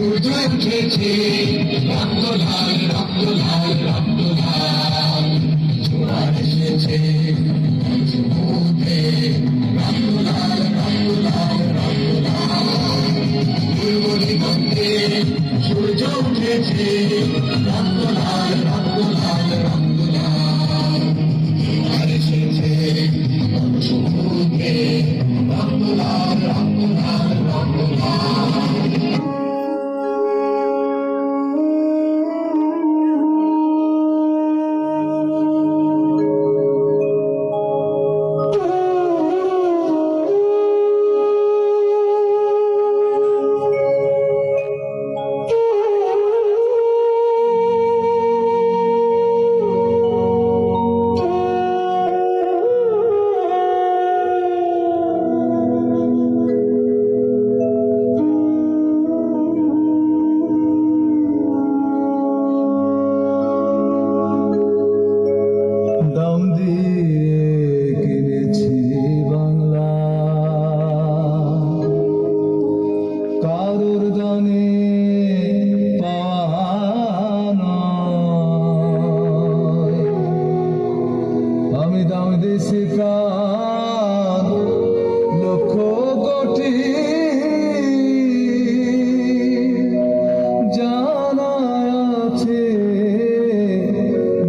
সূর্য উঠেছে, রক্তধার রক্তধার রক্তধার, জোয়ার এসেছে উঠে, রক্তধার রক্তধার রক্তধার, পূর্ব দিগন্তে সূর্য উঠেছে, রক্তধার রক্তধার রক্তধার, জোয়ার এসেছে উঠে, রক্তধার রক্তধার রক্তধার। দাম দিয়ে কিনেছি বাংলা, কারোর দানে পাওয়া নয়। আমি দাম দিয়েছি প্রাণ লক্ষ কোটি, জানা আছে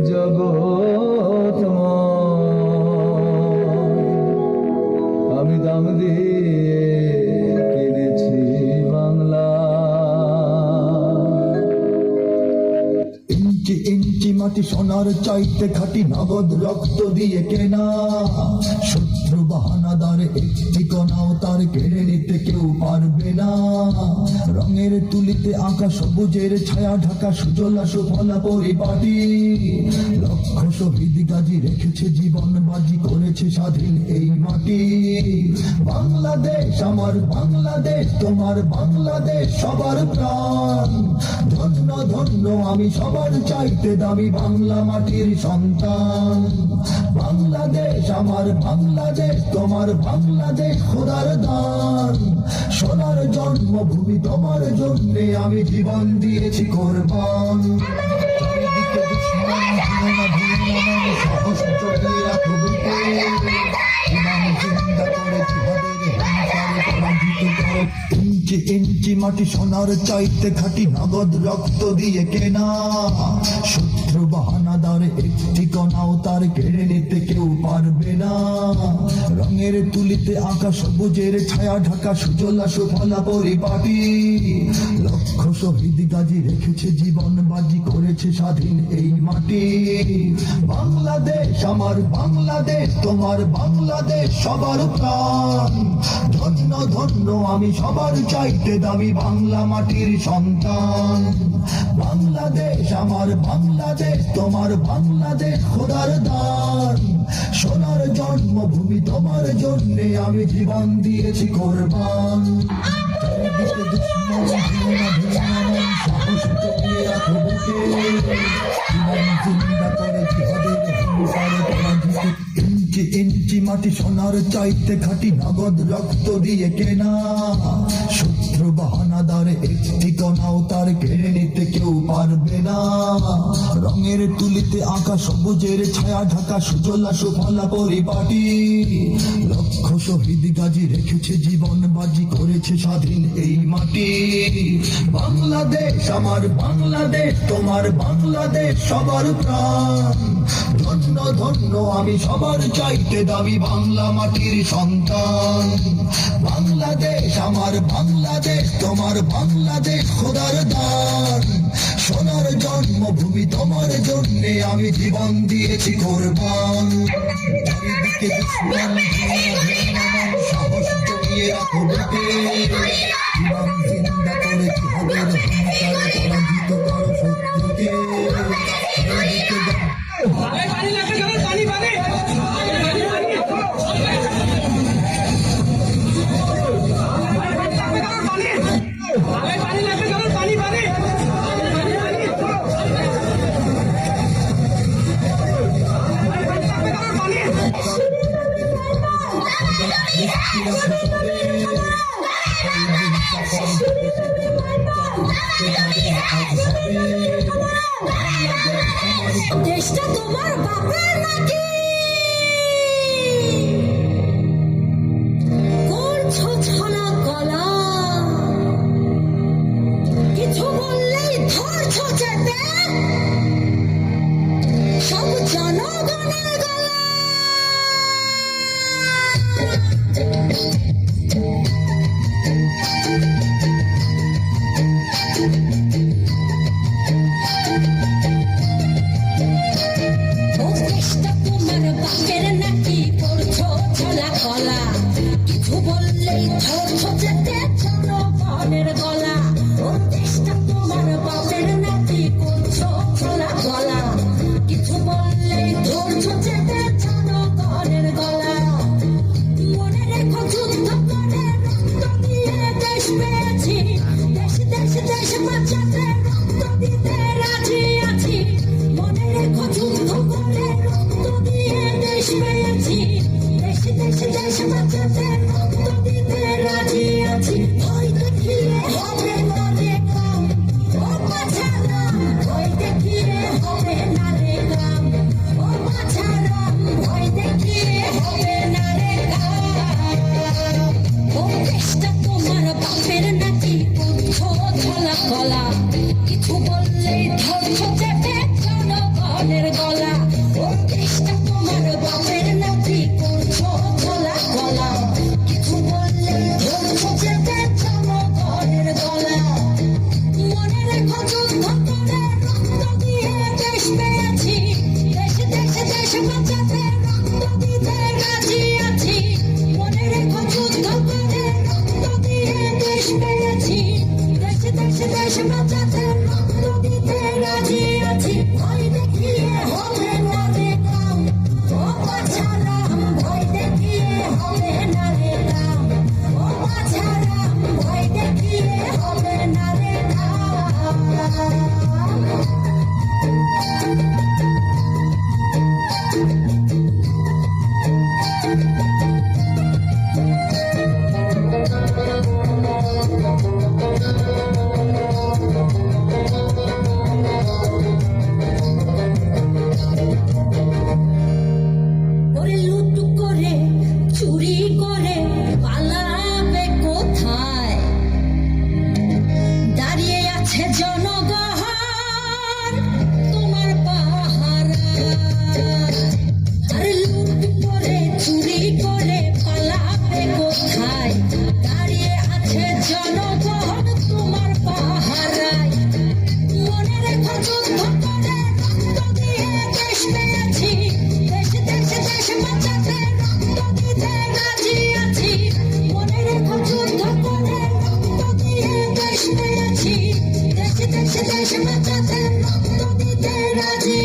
জগৎ, আমি দাম দিয়ে কিনেছি বাংলা। ইঞ্চি ইঞ্চি মাটি সোনার চাইতে খাঁটি, নগদ রক্ত দিয়ে কেনা। শত্রু বাহানাদার একটি কণাও তার কেড়ে নিতে কেউ পারবে না। রঙের তুলিতে আঁকা সবুজের ছায়া ঢাকা সুজলা সুফলা পরিপাটি। লক্ষ শহীদ গাজী রেখেছে জীবন বাজি, করেছে স্বাধীন এই মাটি। বাংলাদেশ আমার বাংলাদেশ, তোমার বাংলাদেশ সবার প্রাণ। ধন্য ধন্য আমি সবার চাইতে দামি বাংলা মাটির সন্তান। বাংলাদেশ আমার বাংলাদেশ, তোমার বাংলাদেশ খোদার দান। সোনার জন্মভূমি তোমার জন্যে আমি জীবন দিয়েছি কোরবান। চারিদিকে দুশ্মন, ভুলো না ভুলো না, সাহস জগিয়ে রাখো বুকে। ইমাম জিন্দা করেছি হাদের হিংসারে পরাজিত করো। ইঞ্চি ইঞ্চি মাটি সোনার চাইতে খাঁটি, নগদ রক্ত দিয়ে কেনা। শত্রু বাহানাদার একটি কণাও তার কেড়ে নিতে কেউ পারবে না। রঙের তুলিতে আঁকা সবুজের ছায়া ঢাকা সুজলা সুফলা পরিপাটি। লক্ষ শহীদ গাজী রেখেছে জীবন বাজি, করেছে স্বাধীন এই মাটি। বাংলাদেশ আমার বাংলাদেশ, তোমার বাংলাদেশ সবার প্রাণ। ধন্য ধন্য আমি সবার চাইতে দামি বাংলা মাটির সন্তান। বাংলাদেশ আমার বাংলাদেশ, তোমার বাংলাদেশ খোদার দান। সোনার জন্মভূমি তোমার জন্যে আমি জীবন দিয়েছি কোরবান। চারিদিকে দুশ্মন, ভুলো না ভুলো না, সাহস জগিয়ে রাখো বুকে। জীবন জিন্দা করেছি হাদের হিংসারে পরাজিত। ইঞ্চি ইঞ্চি মাটি সোনার চাইতে খাঁটি, নগদ রক্ত দিয়ে কেনা। শত্রু বাহানাদার একটি কণাও তার কেড়ে নিতে কেউ পারবে না। রঙের তুলিতে আঁকা সবুজের ছায়া ঢাকা সুজলা সুফলা পরিপাটি। লক্ষ শহীদ গাজী রেখেছে জীবন বাজি, করেছে স্বাধীন এই মাটি। বাংলাদেশ আমার বাংলাদেশ, তোমার বাংলাদেশ সবার প্রাণ। ধন্য ধন্য আমি সবার চাইতে দামি বাংলা মাটির সন্তান। বাংলাদেশ আমার বাংলাদেশ, তোমার বাংলাদেশ খোদার দান। সোনার জন্মভূমি তোমার জন্যে আমি জীবন দিয়েছি কোরবান। চারিদিকে দুশ্মন, সাহস জমিয়ে রাখো বুকে। জীবন জিন্দা করেছি হাদের হিংসারে পরাজিত করো শত্রুকে। চারিদিকে Thank you. দেশটা তোমার বাপের নাকি? করছো ছলা কলা, কিছু বললেই ধরছো চেপে, সব জনগণের গলা। ও দেশটা তোমার বাপের নাকি? করছো ছলা কলা, কিছু বললেই ধরছো চেপে, জনগণের গলা। ও দেশটা তোমার বাপের নাকি? করছো ছলা কলা, কিছু বললেই ধরছো চেপে, জনগণের গলা। মনে রেখো যুদ্ধ করে রক্ত দিয়ে দেশ পেয়েছি, দেশ দেশ দেশ বাঁচাতে রক্ত দিতে রাজি আছি। মনে রেখো যুদ্ধ করে রক্ত দিয়ে দেশ পেয়েছি, দেশ দেশ দেশ বাঁচাতে রক্ত দিতে রাজি আছি। ভয় দেখিয়ে হবে না রে কাম, ও বাছারাম, ভয় দেখিয়ে হবে না রে কাম, ও বাছারাম, ভয় দেখিয়ে হবে না রে কাম। ও দেশটা তোমার বাপের নাকি? করছো ছলা কলা, কিছু বললেই ধরছো চেপে, জনগণের গলা। ও দেশটা তোমার বাপের নাকি? করছো ছলা কলা, কিছু বললেই ধরছো চেপে, জনগণের গলা। মনে রেখো যুদ্ধ করে রক্ত দিয়ে দেশ পেয়েছি, দেশ দেশ দেশ বাঁচাতে রক্ত দিতে রাজি আছি। মনে রেখো যুদ্ধ করে রক্ত দিয়ে দেশ পেয়েছি, দেশ দেশ দেশ বাঁচাতে রক্ত দিতে রাজি আছি। ভয় দেখিয়ে হবে না রে কাম, ও বাছারাম, ভয় দেখিয়ে হবে না রে কাম, ও বাছারাম, ভয় দেখিয়ে হবে না রে কাম। ওরে লুট করে চুরি করে পালাবে কোথায়? দাঁড়িয়ে আছে জনগণ তোমার পাহারা। আরে লুট করে চুরি করে পালাবে কোথায়? দাঁড়িয়ে আছে জনগণ তোমার পাহারায়। মনে রেখো যুদ্ধ করে রক্ত দিয়ে দেশ পেয়েছি, দেশ দেশ দেশ বাঁচাতে রক্ত দিতে রাজি আছি। মনে রেখো যুদ্ধ করে রক্ত দিয়ে দেশ পেয়েছি, দেশ দেশ দেশ বাঁচাতে রক্ত দিতে রাজি